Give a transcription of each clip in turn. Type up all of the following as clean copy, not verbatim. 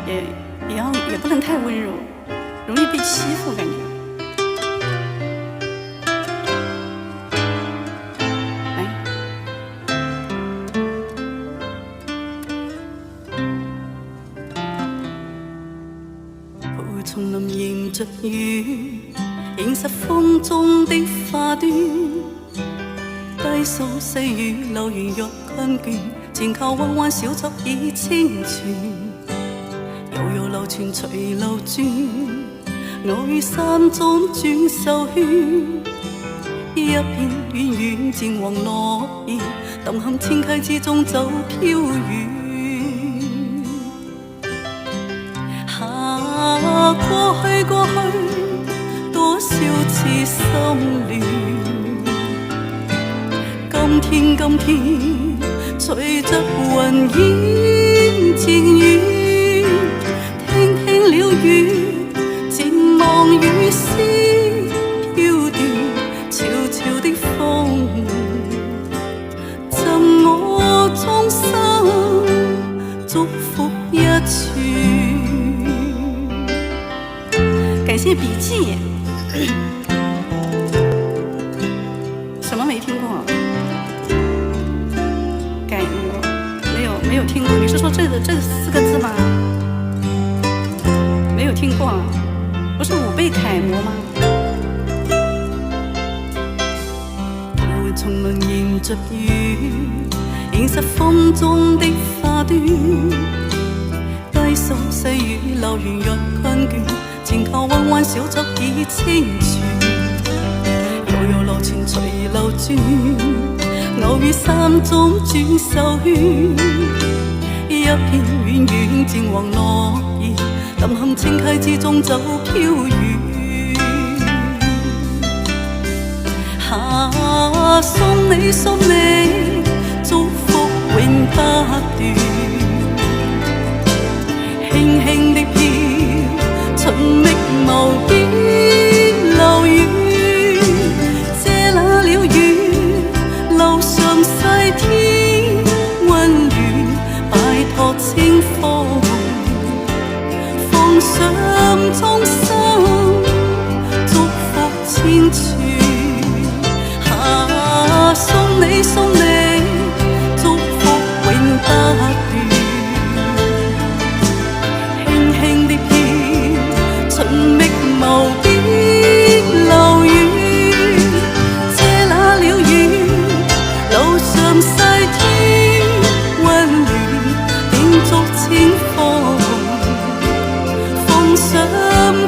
也不能太温柔，容易被欺负感觉。叢林迎着雨，映實風中的花端。低訴細雨流完若困倦，前靠彎彎小築已清泉。悠悠流泉隨流轉，我於山中轉秀圈。一片遠遠漸黃落葉，揼陷千溪之中走飄遠。過去多少次心亂，今天隨着雲煙漸遠，聽了雨，漸望雨絲飄斷，悄悄的風贈我衷心祝福一串。感謝筆記，什麼沒聽過？沒有聽過。你是說這4個字嗎？沒有聽過，不是吾輩楷模嗎？叢林迎着雨，映實風中的花端。低訴細雨流完若困倦，前靠彎彎小築已清泉。悠悠流泉隨流轉，偶於山中轉秀圈。一片遠遠漸黃落葉，揼陷清溪之中走飄遠。送你祝福永不斷，輕輕的飄，尋覓無邊流遠。借那了雨，路上細天溫暖，擺託清風，奉上衷心祝福千串。送你祝福永不斷，輕輕的飄，尋覓無邊流遠。借那了雨，路上細天溫暖，秉燭清風，奉上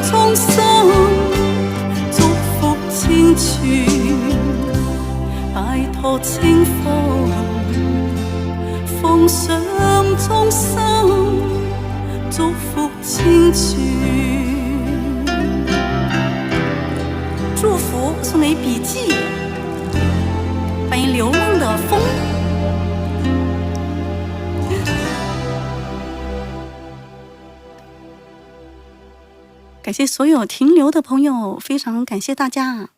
衷心祝福千串。擺託清風，奉上衷心祝福千串。祝福送你筆記，歡迎流浪的風。感謝所有停留的朋友，非常感謝大家。